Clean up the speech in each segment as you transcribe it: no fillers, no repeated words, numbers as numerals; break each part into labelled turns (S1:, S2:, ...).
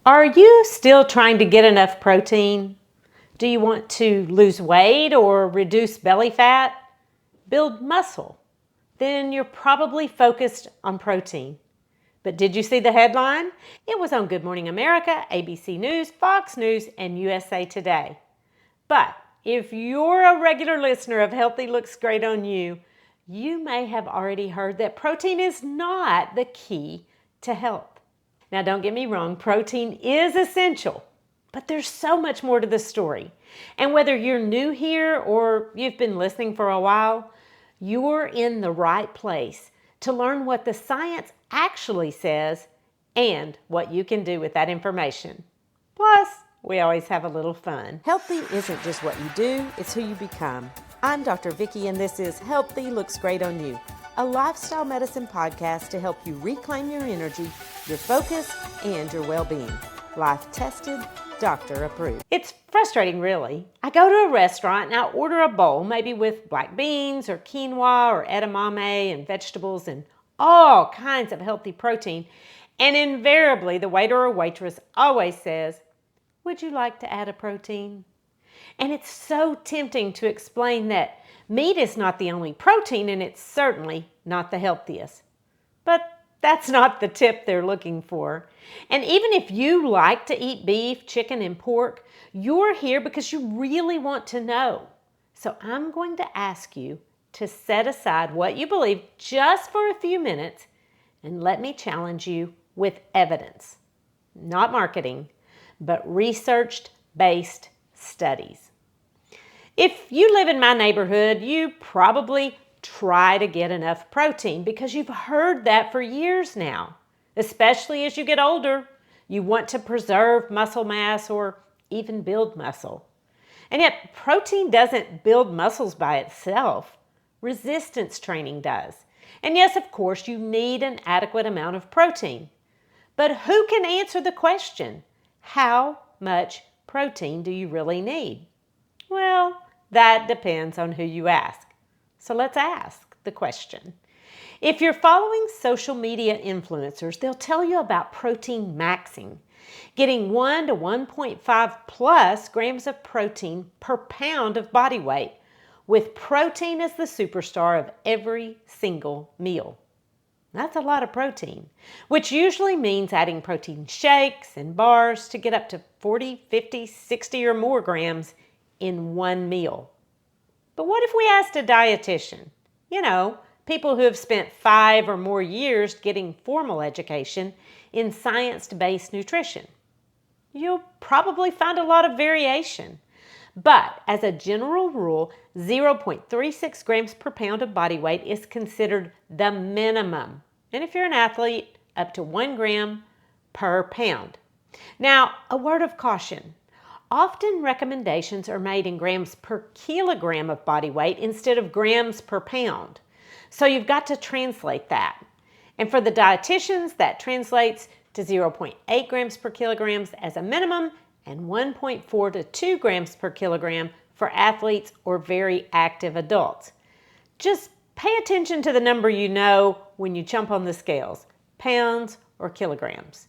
S1: Are you still trying to get enough protein? Do you want to lose weight or reduce belly fat? Build muscle? Then you're probably focused on protein. But did you see the headline? It was on Good Morning America, ABC News, Fox News, and USA Today. But if you're a regular listener of Healthy Looks Great on You, you may have already heard that protein is not the key to health. Now, don't get me wrong, protein is essential, but there's so much more to the story. And whether you're new here or you've been listening for a while, you're in the right place to learn what the science actually says and what you can do with that information. Plus, we always have a little fun. Healthy isn't just what you do, it's who you become. I'm Dr. Vicki, and this is Healthy Looks Great on You, a lifestyle medicine podcast to help you reclaim your energy, your focus, and your well-being. Life tested, doctor approved. It's frustrating, really. I go to a restaurant and I order a bowl, maybe with black beans or quinoa or edamame and vegetables and all kinds of healthy protein. And invariably, the waiter or waitress always says, "Would you like to add a protein?" And it's so tempting to explain that meat is not the only protein and it's certainly not the healthiest. But that's not the tip they're looking for. And even if you like to eat beef, chicken, and pork, you're here because you really want to know. So I'm going to ask you to set aside what you believe just for a few minutes and let me challenge you with evidence. Not marketing, but research-based studies. If you live in my neighborhood, you probably try to get enough protein because you've heard that for years now. Especially as you get older, you want to preserve muscle mass or even build muscle. And yet, protein doesn't build muscles by itself. Resistance training does. And yes, of course, you need an adequate amount of protein. But who can answer the question, how much protein do you really need? Well, that depends on who you ask. So let's ask the question. If you're following social media influencers, they'll tell you about protein maxing, getting 1 to 1.5 plus grams of protein per pound of body weight, with protein as the superstar of every single meal. That's a lot of protein, which usually means adding protein shakes and bars to get up to 40, 50, 60 or more grams in one meal. But what if we asked a dietitian? You know, people who have spent 5 or more years getting formal education in science-based nutrition. You'll probably find a lot of variation. But as a general rule, 0.36 grams per pound of body weight is considered the minimum. And if you're an athlete, up to 1 gram per pound. Now, a word of caution. Often recommendations are made in grams per kilogram of body weight instead of grams per pound. So you've got to translate that. And for the dietitians, that translates to 0.8 grams per kilogram as a minimum and 1.4 to 2 grams per kilogram for athletes or very active adults. Just pay attention to the number you know when you jump on the scales, pounds or kilograms.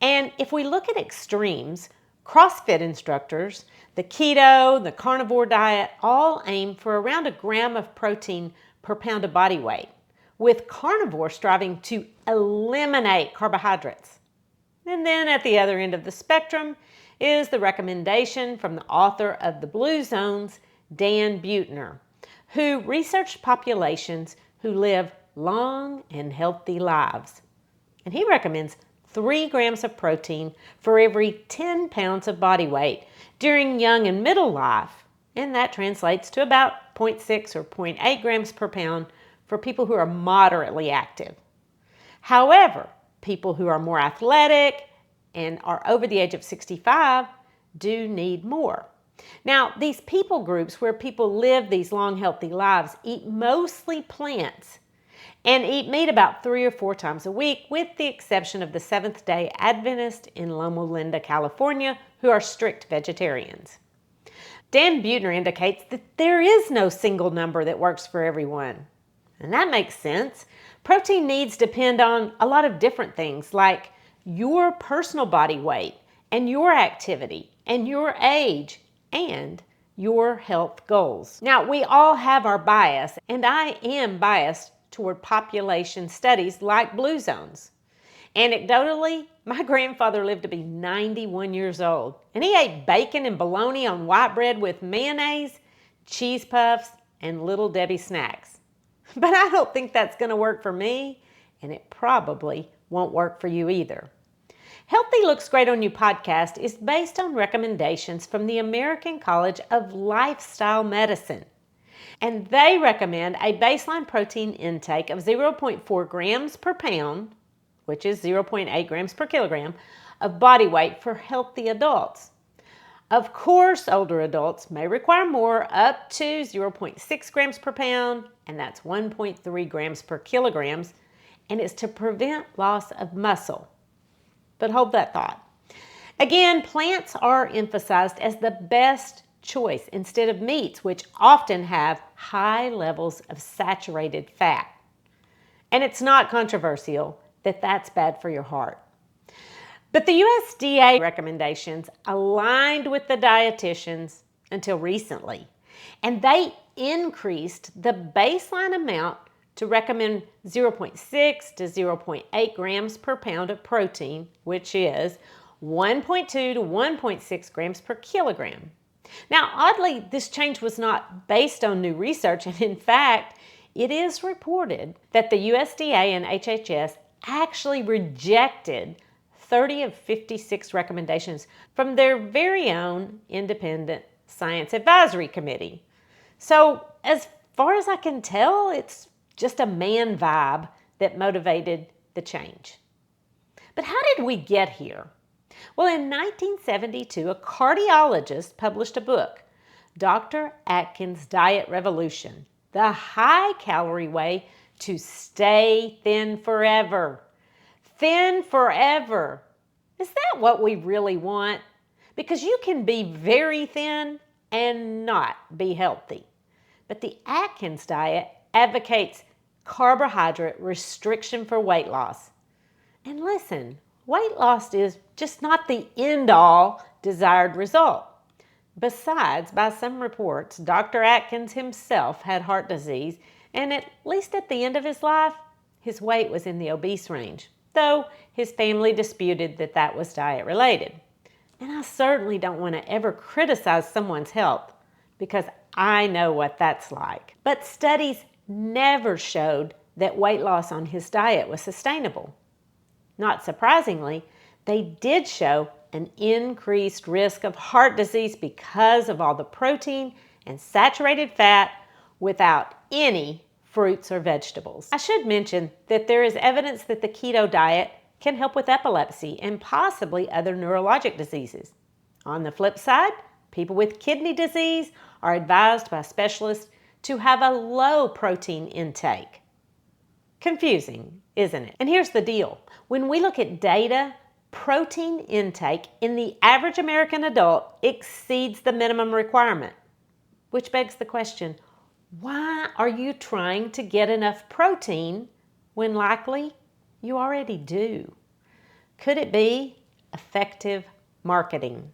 S1: And if we look at extremes, CrossFit instructors, the keto, the carnivore diet, all aim for around a gram of protein per pound of body weight, with carnivore striving to eliminate carbohydrates. And then at the other end of the spectrum is the recommendation from the author of The Blue Zones, Dan Buettner, who researched populations who live long and healthy lives. And he recommends 3 grams of protein for every 10 pounds of body weight during young and middle life. And that translates to about 0.6 or 0.8 grams per pound for people who are moderately active. However, people who are more athletic and are over the age of 65 do need more. Now, these people groups where people live these long, healthy lives eat mostly plants and eat meat about 3 or 4 times a week, with the exception of the Seventh-day Adventists in Loma Linda, California, who are strict vegetarians. Dan Buettner indicates that there is no single number that works for everyone. And that makes sense. Protein needs depend on a lot of different things like your personal body weight and your activity and your age and your health goals. Now, we all have our bias, and I am biased toward population studies like blue zones. Anecdotally, my grandfather lived to be 91 years old, and he ate bacon and bologna on white bread with mayonnaise, cheese puffs, and Little Debbie snacks. But I don't think that's going to work for me, and it probably won't work for you either. Healthy Looks Great on You podcast is based on recommendations from the American College of Lifestyle Medicine. And they recommend a baseline protein intake of 0.4 grams per pound, which is 0.8 grams per kilogram, of body weight for healthy adults. Of course, older adults may require more, up to 0.6 grams per pound, and that's 1.3 grams per kilogram, and it's to prevent loss of muscle. But hold that thought. Again, plants are emphasized as the best choice instead of meats, which often have high levels of saturated fat. And it's not controversial that that's bad for your heart. But the USDA recommendations aligned with the dietitians until recently, and they increased the baseline amount to recommend 0.6 to 0.8 grams per pound of protein, which is 1.2 to 1.6 grams per kilogram. Now, oddly, this change was not based on new research, and in fact, it is reported that the USDA and HHS actually rejected 30 of 56 recommendations from their very own independent science advisory committee. So, as far as I can tell, it's just a man vibe that motivated the change. But how did we get here? Well, in 1972, a cardiologist published a book, Dr. Atkins' Diet Revolution, the high-calorie way to stay thin forever. Thin forever. Is that what we really want? Because you can be very thin and not be healthy. But the Atkins diet advocates carbohydrate restriction for weight loss. And listen, weight loss is just not the end-all desired result. Besides, by some reports, Dr. Atkins himself had heart disease, and at least at the end of his life, his weight was in the obese range, though his family disputed that that was diet-related. And I certainly don't want to ever criticize someone's health, because I know what that's like. But studies never showed that weight loss on his diet was sustainable. Not surprisingly, they did show an increased risk of heart disease because of all the protein and saturated fat without any fruits or vegetables. I should mention that there is evidence that the keto diet can help with epilepsy and possibly other neurologic diseases. On the flip side, people with kidney disease are advised by specialists to have a low protein intake. Confusing, isn't it? And here's the deal. When we look at data, protein intake in the average American adult exceeds the minimum requirement, which begs the question, why are you trying to get enough protein when likely you already do? Could it be effective marketing?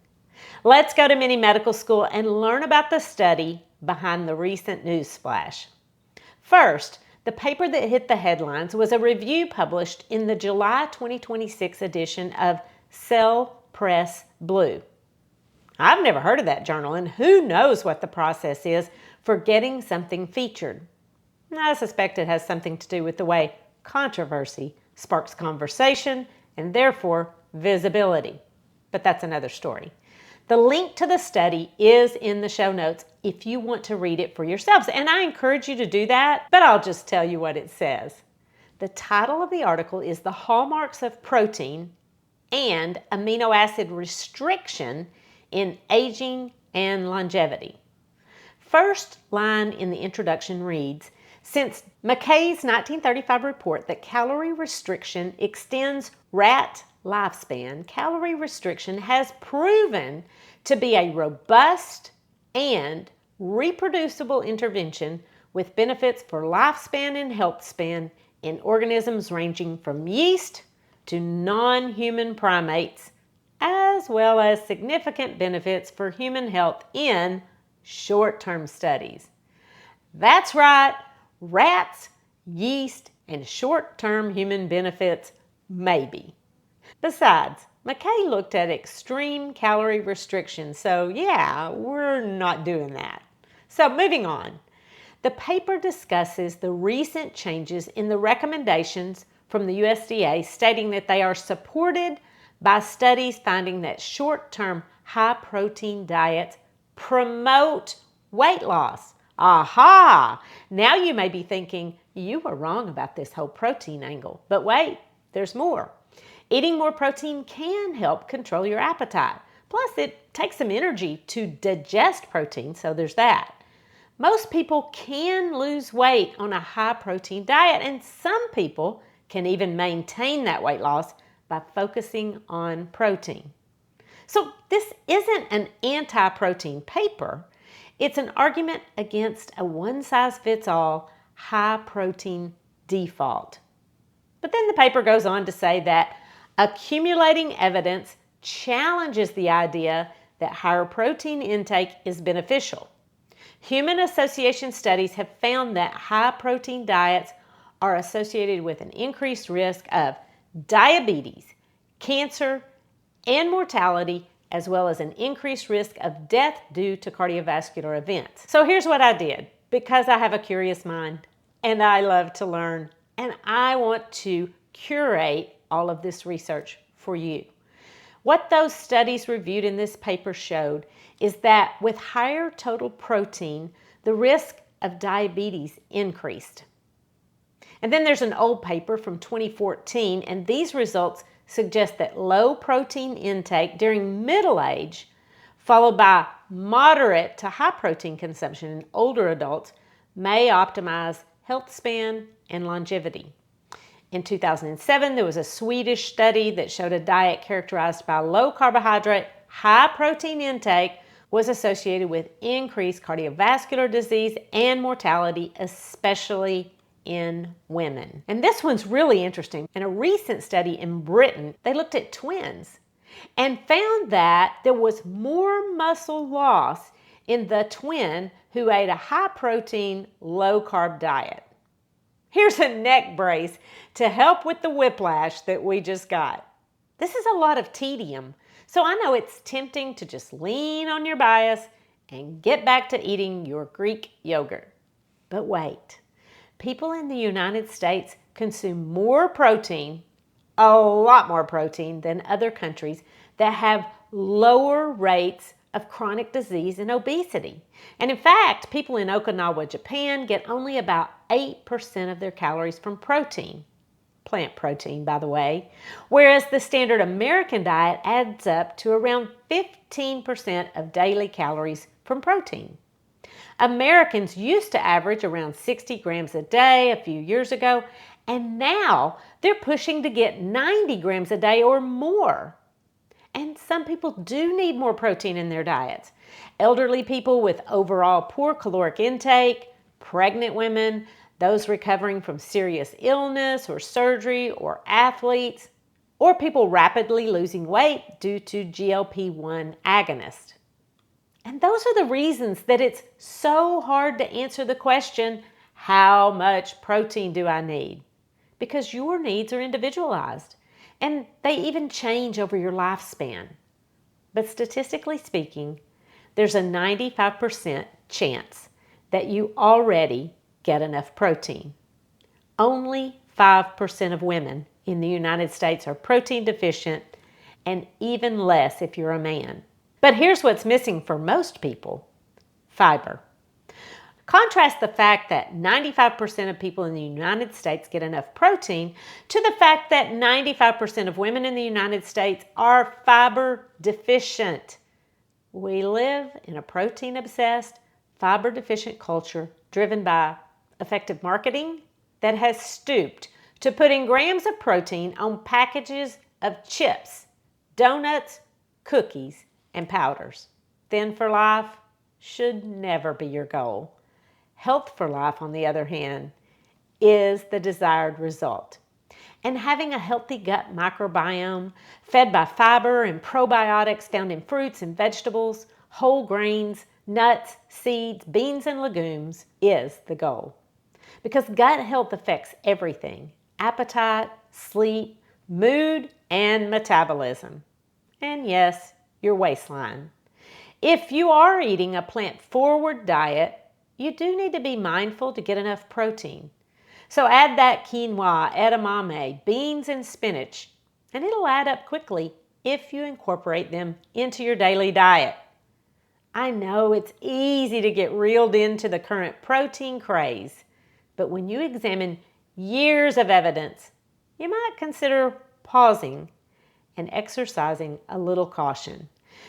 S1: Let's go to Mini Medical School and learn about the study behind the recent news splash. First, the paper that hit the headlines was a review published in the July 2026 edition of Cell Press Blue. I've never heard of that journal, and who knows what the process is for getting something featured. I suspect it has something to do with the way controversy sparks conversation and therefore visibility. But that's another story. The link to the study is in the show notes if you want to read it for yourselves, and I encourage you to do that, but I'll just tell you what it says. The title of the article is The Hallmarks of Protein and Amino Acid Restriction in Aging and Longevity. First line in the introduction reads, since McKay's 1935 report that calorie restriction extends rat lifespan, calorie restriction has proven to be a robust and reproducible intervention with benefits for lifespan and health span in organisms ranging from yeast to non-human primates, as well as significant benefits for human health in short-term studies. That's right, rats, yeast, and short-term human benefits, maybe. Besides, McKay looked at extreme calorie restriction, so yeah, we're not doing that. So moving on. The paper discusses the recent changes in the recommendations from the USDA, stating that they are supported by studies finding that short-term high-protein diets promote weight loss. Aha! Now you may be thinking, you were wrong about this whole protein angle. But wait, there's more. Eating more protein can help control your appetite. Plus, it takes some energy to digest protein, so there's that. Most people can lose weight on a high-protein diet, and some people can even maintain that weight loss by focusing on protein. So this isn't an anti-protein paper. It's an argument against a one-size-fits-all high-protein default. But then the paper goes on to say that accumulating evidence challenges the idea that higher protein intake is beneficial. Human association studies have found that high-protein diets are associated with an increased risk of diabetes, cancer, and mortality, as well as an increased risk of death due to cardiovascular events. So here's what I did, because I have a curious mind and I love to learn, and I want to curate all of this research for you. What those studies reviewed in this paper showed is that with higher total protein, the risk of diabetes increased. And then there's an old paper from 2014, and these results suggest that low protein intake during middle age, followed by moderate to high protein consumption in older adults, may optimize health span and longevity. In 2007, there was a Swedish study that showed a diet characterized by low carbohydrate, high protein intake was associated with increased cardiovascular disease and mortality, especially in women. And this one's really interesting. In a recent study in Britain, they looked at twins and found that there was more muscle loss in the twin who ate a high protein, low carb diet. Here's a neck brace to help with the whiplash that we just got. This is a lot of tedium, so I know it's tempting to just lean on your bias and get back to eating your Greek yogurt. But wait, people in the United States consume more protein, a lot more protein than other countries that have lower rates of chronic disease and obesity. And in fact, people in Okinawa, Japan get only about 8% of their calories from protein. Plant protein, by the way. Whereas the standard American diet adds up to around 15% of daily calories from protein. Americans used to average around 60 grams a day a few years ago, and now they're pushing to get 90 grams a day or more. And some people do need more protein in their diets. Elderly people with overall poor caloric intake, pregnant women, those recovering from serious illness or surgery, or athletes, or people rapidly losing weight due to GLP-1 agonists. And those are the reasons that it's so hard to answer the question, how much protein do I need? Because your needs are individualized. And they even change over your lifespan. But statistically speaking, there's a 95% chance that you already get enough protein. Only 5% of women in the United States are protein deficient, and even less if you're a man. But here's what's missing for most people: fiber. Contrast the fact that 95% of people in the United States get enough protein to the fact that 95% of women in the United States are fiber deficient. We live in a protein-obsessed, fiber-deficient culture driven by effective marketing that has stooped to putting grams of protein on packages of chips, donuts, cookies, and powders. Thin for life should never be your goal. Health for life, on the other hand, is the desired result. And having a healthy gut microbiome fed by fiber and probiotics found in fruits and vegetables, whole grains, nuts, seeds, beans, and legumes is the goal. Because gut health affects everything: appetite, sleep, mood, and metabolism. And yes, your waistline. If you are eating a plant-forward diet, you do need to be mindful to get enough protein. So add that quinoa, edamame, beans, and spinach, and it'll add up quickly if you incorporate them into your daily diet. I know it's easy to get reeled into the current protein craze, but when you examine years of evidence, you might consider pausing and exercising a little caution.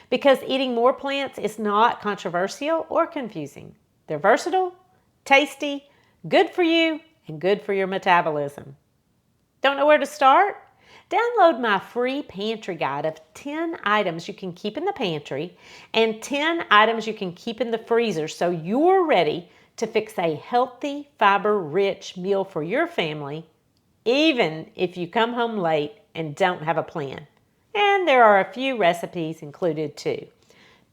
S1: Because eating more plants is not controversial or confusing. They're versatile, tasty, good for you, and good for your metabolism. Don't know where to start? Download my free pantry guide of 10 items you can keep in the pantry and 10 items you can keep in the freezer so you're ready to fix a healthy, fiber-rich meal for your family, even if you come home late and don't have a plan. And there are a few recipes included too.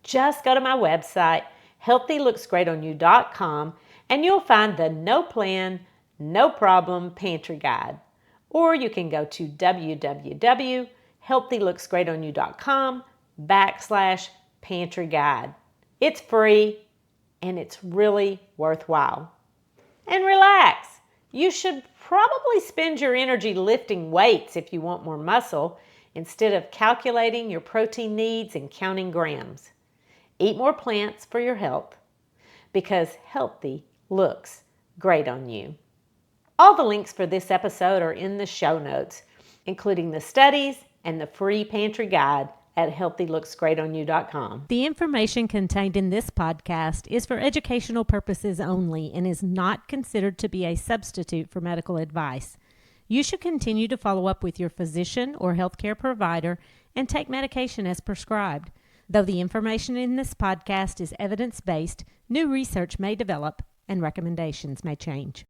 S1: Just go to my website, healthylooksgreatonyou.com, and you'll find the No Plan, No Problem Pantry Guide. Or you can go to www.healthylooksgreatonyou.com/pantry guide. It's free and it's really worthwhile. And relax. You should probably spend your energy lifting weights if you want more muscle instead of calculating your protein needs and counting grams. Eat more plants for your health because healthy looks great on you. All the links for this episode are in the show notes, including the studies and the free pantry guide at healthylooksgreatonyou.com.
S2: The information contained in this podcast is for educational purposes only and is not considered to be a substitute for medical advice. You should continue to follow up with your physician or healthcare provider and take medication as prescribed. Though the information in this podcast is evidence-based, new research may develop and recommendations may change.